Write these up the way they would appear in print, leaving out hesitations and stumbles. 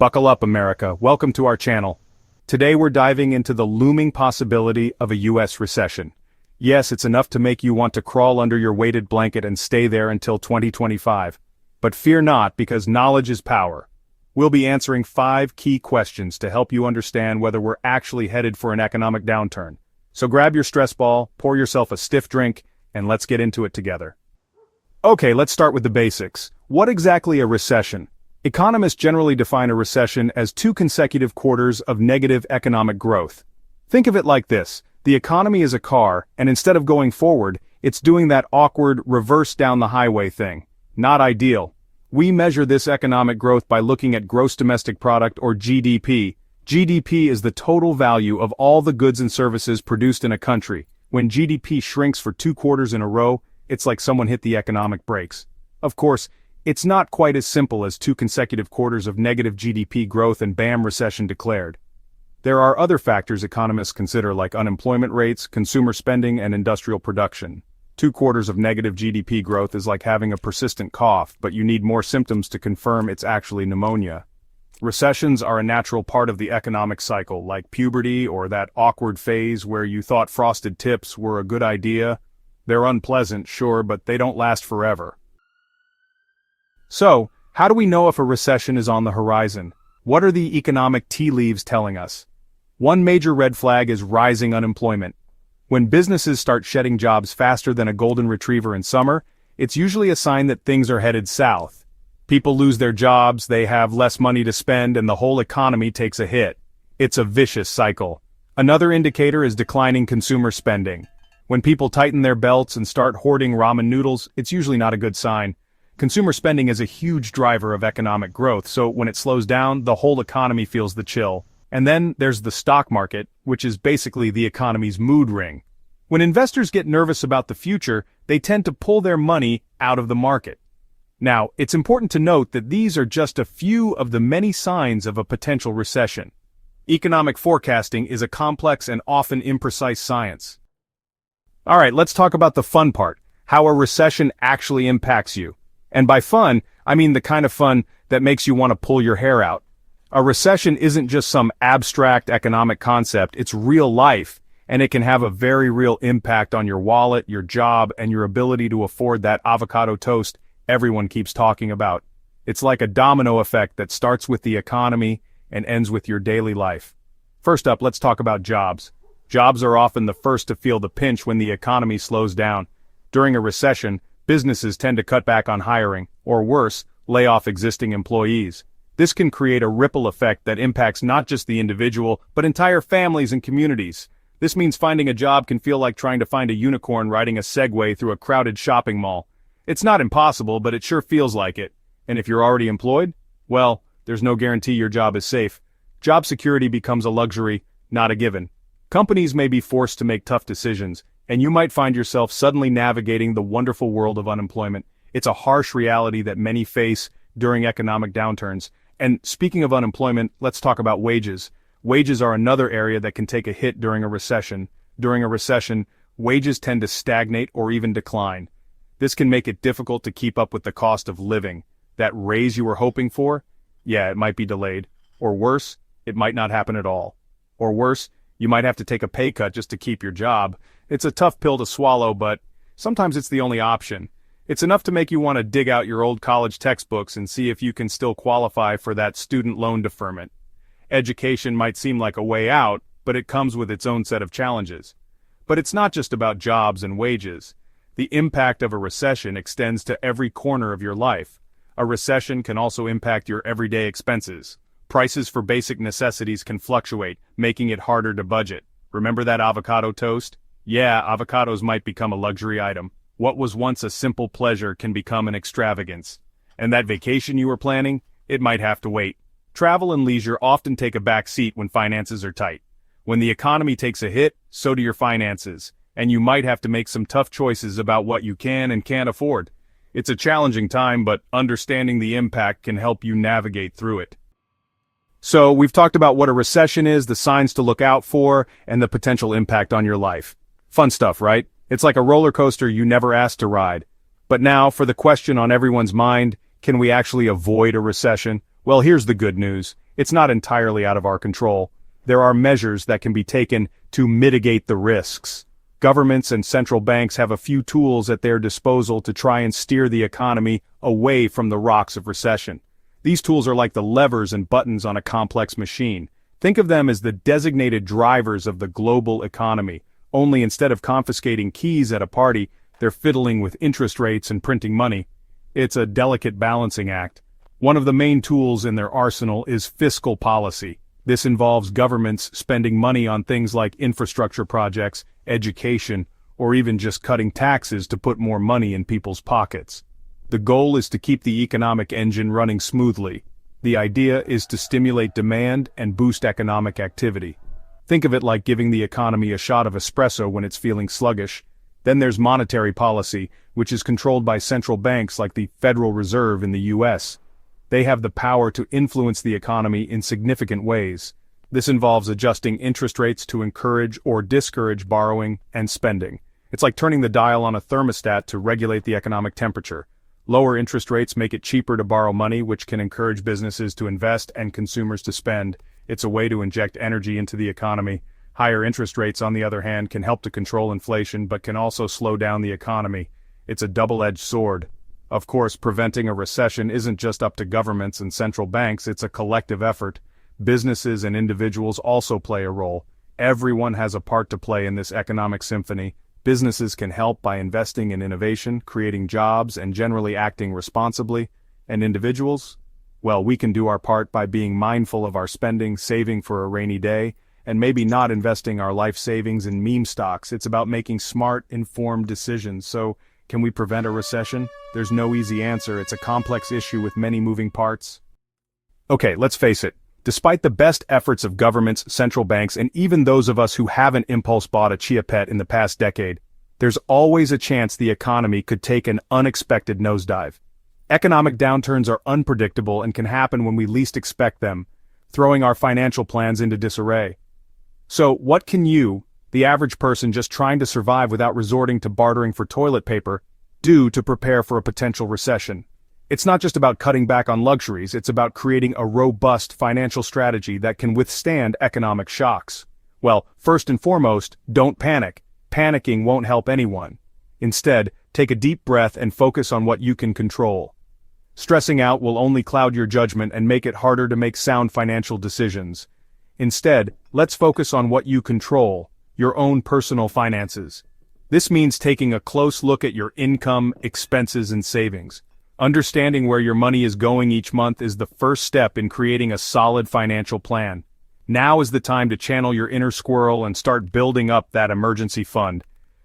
Buckle up, America. Welcome to our channel. Today we're diving into the looming possibility of a US recession. Yes, it's enough to make you want to crawl under your weighted blanket and stay there until 2025. But fear not, because knowledge is power. We'll be answering 5 key questions to help you understand whether we're actually headed for an economic downturn. So grab your stress ball, pour yourself a stiff drink, and let's get into it together. Okay, let's start with the basics. What exactly a recession? Economists generally define a recession as 2 consecutive quarters of negative economic growth. Think of it like this: the economy is a car, and instead of going forward, it's doing that awkward reverse down the highway thing. Not ideal. We measure this economic growth by looking at gross domestic product, or GDP. GDP is the total value of all the goods and services produced in a country. When GDP shrinks for 2 quarters in a row, it's like someone hit the economic brakes. Of course, it's not quite as simple as 2 consecutive quarters of negative GDP growth and bam, recession declared. There are other factors economists consider, like unemployment rates, consumer spending, and industrial production. 2 quarters of negative GDP growth is like having a persistent cough, but you need more symptoms to confirm it's actually pneumonia. Recessions are a natural part of the economic cycle, like puberty or that awkward phase where you thought frosted tips were a good idea. They're unpleasant, sure, but they don't last forever. So, how do we know if a recession is on the horizon? What are the economic tea leaves telling us? One major red flag is rising unemployment. When businesses start shedding jobs faster than a golden retriever in summer, it's usually a sign that things are headed south. People lose their jobs, they have less money to spend, and the whole economy takes a hit. It's a vicious cycle. Another indicator is declining consumer spending. When people tighten their belts and start hoarding ramen noodles, it's usually not a good sign. Consumer spending is a huge driver of economic growth, so when it slows down, the whole economy feels the chill. And then there's the stock market, which is basically the economy's mood ring. When investors get nervous about the future, they tend to pull their money out of the market. Now, it's important to note that these are just a few of the many signs of a potential recession. Economic forecasting is a complex and often imprecise science. Alright, let's talk about the fun part: how a recession actually impacts you. And by fun, I mean the kind of fun that makes you want to pull your hair out. A recession isn't just some abstract economic concept, it's real life, and it can have a very real impact on your wallet, your job, and your ability to afford that avocado toast everyone keeps talking about. It's like a domino effect that starts with the economy and ends with your daily life. First up, let's talk about jobs. Jobs are often the first to feel the pinch when the economy slows down. During a recession, businesses tend to cut back on hiring, or worse, lay off existing employees. This can create a ripple effect that impacts not just the individual, but entire families and communities. This means finding a job can feel like trying to find a unicorn riding a Segway through a crowded shopping mall. It's not impossible, but it sure feels like it. And if you're already employed, well, there's no guarantee your job is safe. Job security becomes a luxury, not a given. Companies may be forced to make tough decisions, and you might find yourself suddenly navigating the wonderful world of unemployment. It's a harsh reality that many face during economic downturns. And speaking of unemployment, let's talk about wages. Wages are another area that can take a hit during a recession. During a recession, wages tend to stagnate or even decline. This can make it difficult to keep up with the cost of living. That raise you were hoping for? Yeah, it might be delayed. Or worse, it might not happen at all. Or worse, you might have to take a pay cut just to keep your job. It's a tough pill to swallow, but sometimes it's the only option. It's enough to make you want to dig out your old college textbooks and see if you can still qualify for that student loan deferment. Education might seem like a way out, but it comes with its own set of challenges. But it's not just about jobs and wages. The impact of a recession extends to every corner of your life. A recession can also impact your everyday expenses. Prices for basic necessities can fluctuate, making it harder to budget. Remember that avocado toast? Yeah, avocados might become a luxury item. What was once a simple pleasure can become an extravagance. And that vacation you were planning? It might have to wait. Travel and leisure often take a back seat when finances are tight. When the economy takes a hit, so do your finances. And you might have to make some tough choices about what you can and can't afford. It's a challenging time, but understanding the impact can help you navigate through it. So, we've talked about what a recession is, the signs to look out for, and the potential impact on your life. Fun stuff, right? It's like a roller coaster you never asked to ride. But now, for the question on everyone's mind, can we actually avoid a recession? Well, here's the good news. It's not entirely out of our control. There are measures that can be taken to mitigate the risks. Governments and central banks have a few tools at their disposal to try and steer the economy away from the rocks of recession. These tools are like the levers and buttons on a complex machine. Think of them as the designated drivers of the global economy, only instead of confiscating keys at a party, they're fiddling with interest rates and printing money. It's a delicate balancing act. One of the main tools in their arsenal is fiscal policy. This involves governments spending money on things like infrastructure projects, education, or even just cutting taxes to put more money in people's pockets. The goal is to keep the economic engine running smoothly. The idea is to stimulate demand and boost economic activity. Think of it like giving the economy a shot of espresso when it's feeling sluggish. Then there's monetary policy, which is controlled by central banks like the Federal Reserve in the US. They have the power to influence the economy in significant ways. This involves adjusting interest rates to encourage or discourage borrowing and spending. It's like turning the dial on a thermostat to regulate the economic temperature. Lower interest rates make it cheaper to borrow money, which can encourage businesses to invest and consumers to spend. It's a way to inject energy into the economy. Higher interest rates, on the other hand, can help to control inflation but can also slow down the economy. It's a double-edged sword. Of course, preventing a recession isn't just up to governments and central banks, it's a collective effort. Businesses and individuals also play a role. Everyone has a part to play in this economic symphony. Businesses can help by investing in innovation, creating jobs, and generally acting responsibly. And individuals? Well, we can do our part by being mindful of our spending, saving for a rainy day, and maybe not investing our life savings in meme stocks. It's about making smart, informed decisions. So, can we prevent a recession? There's no easy answer. It's a complex issue with many moving parts. Okay, let's face it. Despite the best efforts of governments, central banks, and even those of us who haven't impulse bought a Chia Pet in the past decade, there's always a chance the economy could take an unexpected nosedive. Economic downturns are unpredictable and can happen when we least expect them, throwing our financial plans into disarray. So, what can you, the average person just trying to survive without resorting to bartering for toilet paper, do to prepare for a potential recession? It's not just about cutting back on luxuries, it's about creating a robust financial strategy that can withstand economic shocks. Well, first and foremost, don't panic. Panicking won't help anyone. Instead, take a deep breath and focus on what you can control. Stressing out will only cloud your judgment and make it harder to make sound financial decisions. Instead, let's focus on what you control, your own personal finances. This means taking a close look at your income, expenses, and savings. Understanding where your money is going each month is the first step in creating a solid financial plan. Now is the time to channel your inner squirrel and start building up that emergency fund.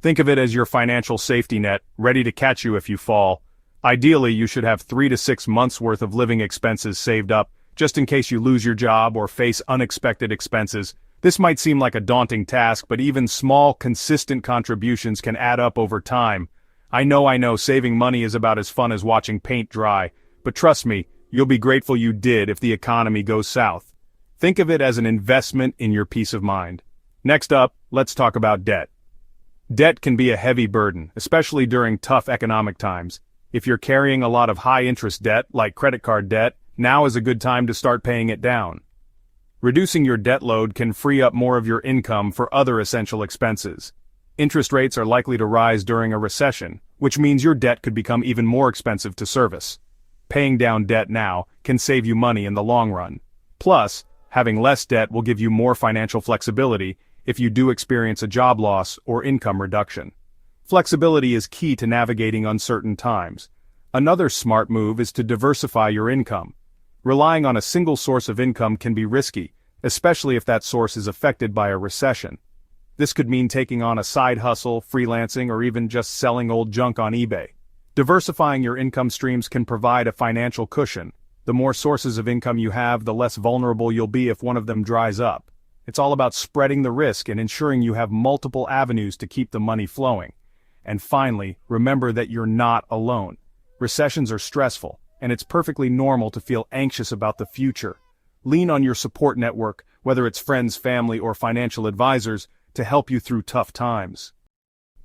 Think of it as your financial safety net, ready to catch you if you fall. Ideally, you should have 3 to 6 months worth of living expenses saved up, just in case you lose your job or face unexpected expenses. This might seem like a daunting task, but even small, consistent contributions can add up over time. I know, saving money is about as fun as watching paint dry, but trust me, you'll be grateful you did if the economy goes south. Think of it as an investment in your peace of mind. Next up, let's talk about debt. Debt can be a heavy burden, especially during tough economic times. If you're carrying a lot of high-interest debt, like credit card debt, now is a good time to start paying it down. Reducing your debt load can free up more of your income for other essential expenses. Interest rates are likely to rise during a recession, which means your debt could become even more expensive to service. Paying down debt now can save you money in the long run. Plus, having less debt will give you more financial flexibility if you do experience a job loss or income reduction. Flexibility is key to navigating uncertain times. Another smart move is to diversify your income. Relying on a single source of income can be risky, especially if that source is affected by a recession. This could mean taking on a side hustle, freelancing, or even just selling old junk on eBay. Diversifying your income streams can provide a financial cushion. The more sources of income you have, the less vulnerable you'll be if one of them dries up. It's all about spreading the risk and ensuring you have multiple avenues to keep the money flowing. And finally, remember that you're not alone. Recessions are stressful, and it's perfectly normal to feel anxious about the future. Lean on your support network, whether it's friends, family, or financial advisors, to help you through tough times.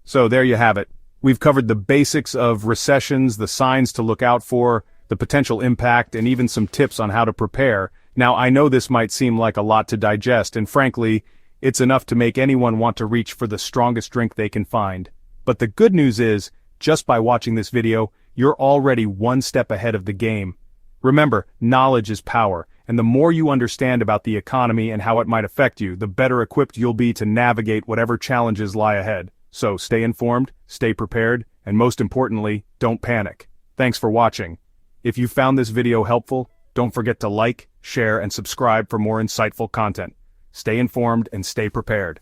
So there you have it. We've covered the basics of recessions, the signs to look out for, the potential impact, and even some tips on how to prepare. Now, I know this might seem like a lot to digest, and frankly, it's enough to make anyone want to reach for the strongest drink they can find. But the good news is, just by watching this video, you're already one step ahead of the game. Remember, knowledge is power, and the more you understand about the economy and how it might affect you, the better equipped you'll be to navigate whatever challenges lie ahead. So stay informed, stay prepared, and most importantly, don't panic. Thanks for watching. If you found this video helpful, don't forget to like, share, and subscribe for more insightful content. Stay informed and stay prepared.